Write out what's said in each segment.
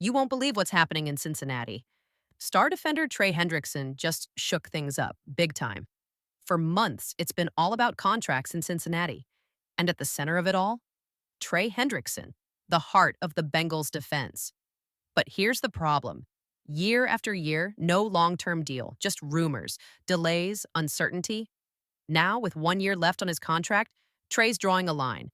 You won't believe what's happening in Cincinnati. Star defender Trey Hendrickson just shook things up big time. For months, it's been all about contracts in Cincinnati. And at the center of it all, Trey Hendrickson, the heart of the Bengals defense. But here's the problem. Year after year, no long-term deal, just rumors, delays, uncertainty. Now, with 1 year left on his contract, Trey's drawing a line.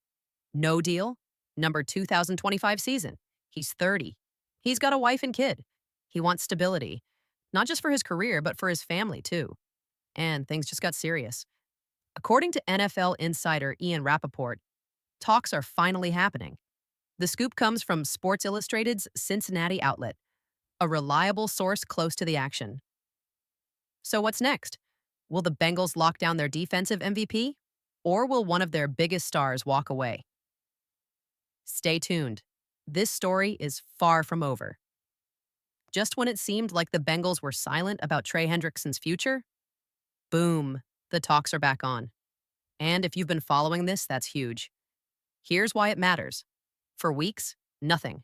No deal, number 2025 season. He's 30. He's got a wife and kid. He wants stability, not just for his career, but for his family, too. And things just got serious. According to NFL insider Ian Rapoport, talks are finally happening. The scoop comes from Sports Illustrated's Cincinnati outlet, a reliable source close to the action. So what's next? Will the Bengals lock down their defensive MVP? Or will one of their biggest stars walk away? Stay tuned. This story is far from over. Just when it seemed like the Bengals were silent about Trey Hendrickson's future, boom, the talks are back on. And if you've been following this, that's huge. Here's why it matters. For weeks, nothing.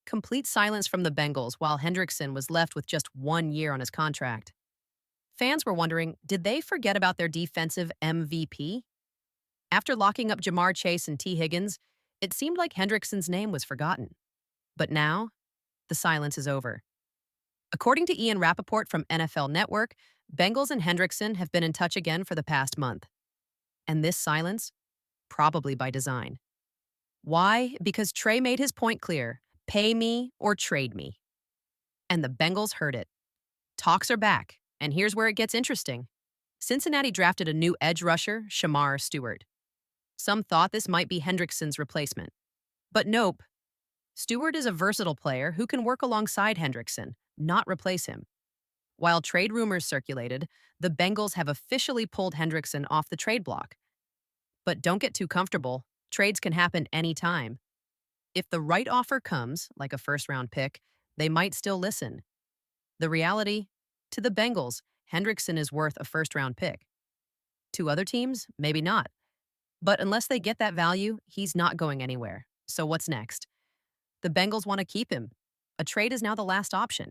Complete silence from the Bengals while Hendrickson was left with just 1 year on his contract. Fans were wondering, did they forget about their defensive MVP? After locking up Jamar Chase and T. Higgins, it seemed like Hendrickson's name was forgotten. But now, the silence is over. According to Ian Rapoport from NFL Network, Bengals and Hendrickson have been in touch again for the past month. And this silence? Probably by design. Why? Because Trey made his point clear. Pay me or trade me. And the Bengals heard it. Talks are back, and here's where it gets interesting. Cincinnati drafted a new edge rusher, Shamar Stewart. Some thought this might be Hendrickson's replacement. But nope. Stewart is a versatile player who can work alongside Hendrickson, not replace him. While trade rumors circulated, the Bengals have officially pulled Hendrickson off the trade block. But don't get too comfortable. Trades can happen anytime. If the right offer comes, like a first-round pick, they might still listen. The reality? To the Bengals, Hendrickson is worth a first-round pick. To other teams, maybe not. But unless they get that value, he's not going anywhere. So what's next? The Bengals want to keep him. A trade is now the last option.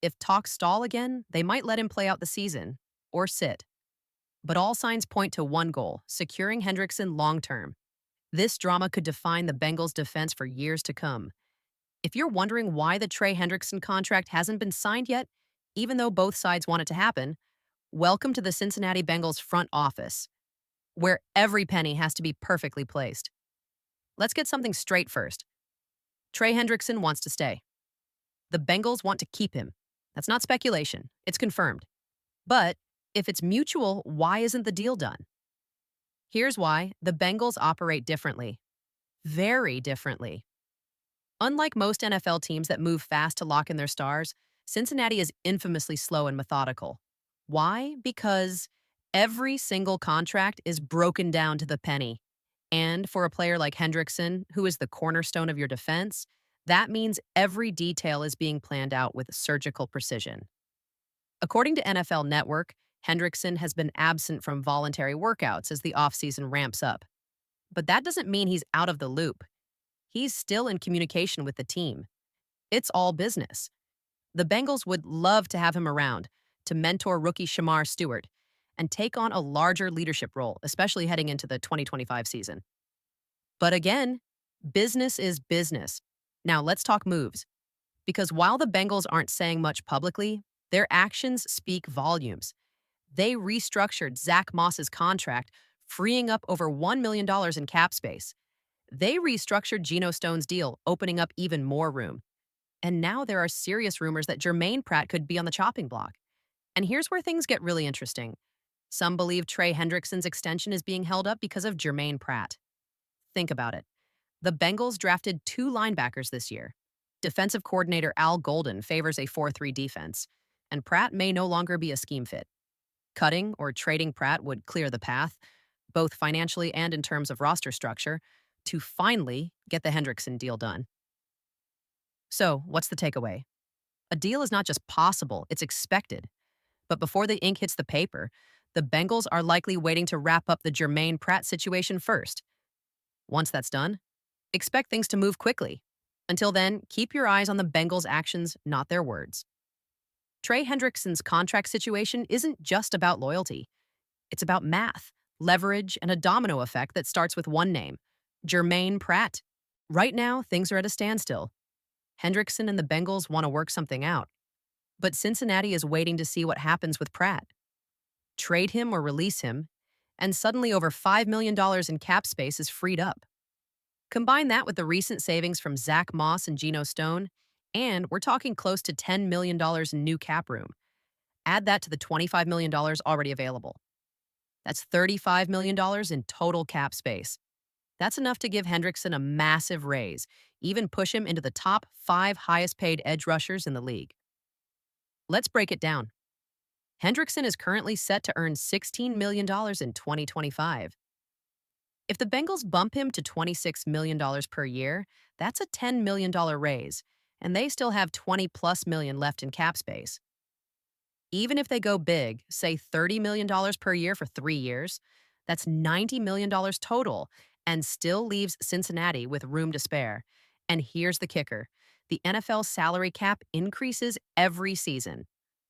If talks stall again, they might let him play out the season, or sit. But all signs point to one goal, securing Hendrickson long-term. This drama could define the Bengals' defense for years to come. If you're wondering why the Trey Hendrickson contract hasn't been signed yet, even though both sides want it to happen, welcome to the Cincinnati Bengals front office, where every penny has to be perfectly placed. Let's get something straight first. Trey Hendrickson wants to stay. The Bengals want to keep him. That's not speculation. It's confirmed. But if it's mutual, why isn't the deal done? Here's why. The Bengals operate differently. Very differently. Unlike most NFL teams that move fast to lock in their stars, Cincinnati is infamously slow and methodical. Why? Because every single contract is broken down to the penny. And for a player like Hendrickson, who is the cornerstone of your defense, that means every detail is being planned out with surgical precision. According to NFL Network, Hendrickson has been absent from voluntary workouts as the offseason ramps up. But that doesn't mean he's out of the loop. He's still in communication with the team. It's all business. The Bengals would love to have him around to mentor rookie Shamar Stewart and take on a larger leadership role, especially heading into the 2025 season. But again, business is business. Now let's talk moves. Because while the Bengals aren't saying much publicly, their actions speak volumes. They restructured Zach Moss's contract, freeing up over $1 million in cap space. They restructured Geno Stone's deal, opening up even more room. And now there are serious rumors that Jermaine Pratt could be on the chopping block. And here's where things get really interesting. Some believe Trey Hendrickson's extension is being held up because of Jermaine Pratt. Think about it. The Bengals drafted 2 linebackers this year. Defensive coordinator Al Golden favors a 4-3 defense, and Pratt may no longer be a scheme fit. Cutting or trading Pratt would clear the path, both financially and in terms of roster structure, to finally get the Hendrickson deal done. So, what's the takeaway? A deal is not just possible, it's expected. But before the ink hits the paper, the Bengals are likely waiting to wrap up the Jermaine Pratt situation first. Once that's done, expect things to move quickly. Until then, keep your eyes on the Bengals' actions, not their words. Trey Hendrickson's contract situation isn't just about loyalty. It's about math, leverage, and a domino effect that starts with one name, Jermaine Pratt. Right now, things are at a standstill. Hendrickson and the Bengals want to work something out, but Cincinnati is waiting to see what happens with Pratt. Trade him or release him, and suddenly over $5 million in cap space is freed up. Combine that with the recent savings from Zach Moss and Geno Stone, and we're talking close to $10 million in new cap room. Add that to the $25 million already available. That's $35 million in total cap space. That's enough to give Hendrickson a massive raise, even push him into the top 5 highest paid edge rushers in the league. Let's break it down. Hendrickson is currently set to earn $16 million in 2025. If the Bengals bump him to $26 million per year, that's a $10 million raise, and they still have $20+ million left in cap space. Even if they go big, say $30 million per year for 3 years, that's $90 million total, and still leaves Cincinnati with room to spare. And here's the kicker. The NFL salary cap increases every season.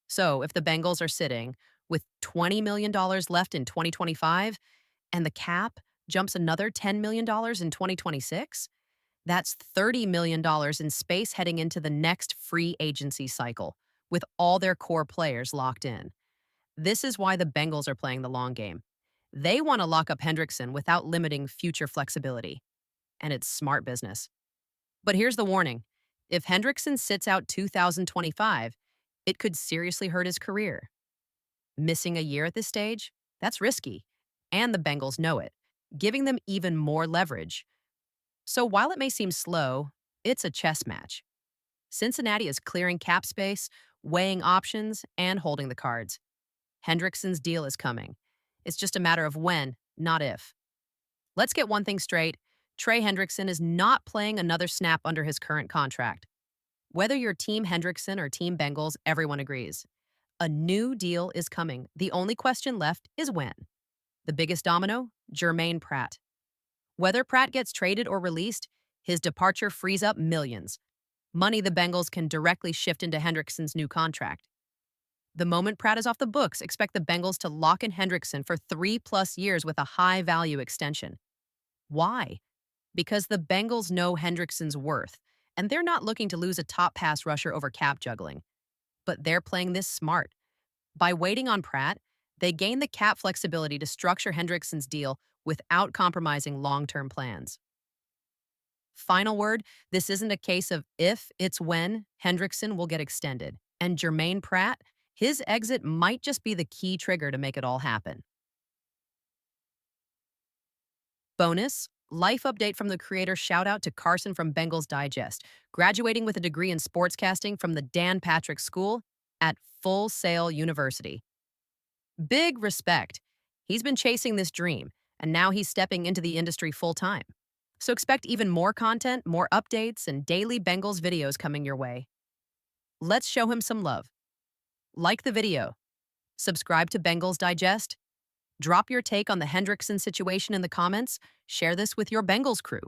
So if the Bengals are sitting with $20 million left in 2025, and the cap jumps another $10 million in 2026, that's $30 million in space heading into the next free agency cycle, with all their core players locked in. This is why the Bengals are playing the long game. They want to lock up Hendrickson without limiting future flexibility. And it's smart business. But here's the warning. If Hendrickson sits out 2025, it could seriously hurt his career. Missing a year at this stage? That's risky. And the Bengals know it, giving them even more leverage. So while it may seem slow, it's a chess match. Cincinnati is clearing cap space, weighing options, and holding the cards. Hendrickson's deal is coming. It's just a matter of when, not if. Let's get one thing straight. Trey Hendrickson is not playing another snap under his current contract. Whether you're Team Hendrickson or Team Bengals, everyone agrees. A new deal is coming. The only question left is when. The biggest domino? Jermaine Pratt. Whether Pratt gets traded or released, his departure frees up millions. Money the Bengals can directly shift into Hendrickson's new contract. The moment Pratt is off the books, expect the Bengals to lock in Hendrickson for 3+ years with a high-value extension. Why? Because the Bengals know Hendrickson's worth, and they're not looking to lose a top pass rusher over cap juggling. But they're playing this smart. By waiting on Pratt, they gain the cap flexibility to structure Hendrickson's deal without compromising long-term plans. Final word, this isn't a case of if, it's when Hendrickson will get extended. And Jermaine Pratt, his exit might just be the key trigger to make it all happen. Bonus, life update from the creator. Shout out to Carson from Bengals Digest, graduating with a degree in sportscasting from the Dan Patrick School at Full Sail University. Big respect. He's been chasing this dream, and now he's stepping into the industry full-time. So expect even more content, more updates, and daily Bengals videos coming your way. Let's show him some love. Like the video. Subscribe to Bengals Digest. Drop your take on the Hendrickson situation in the comments. Share this with your Bengals crew.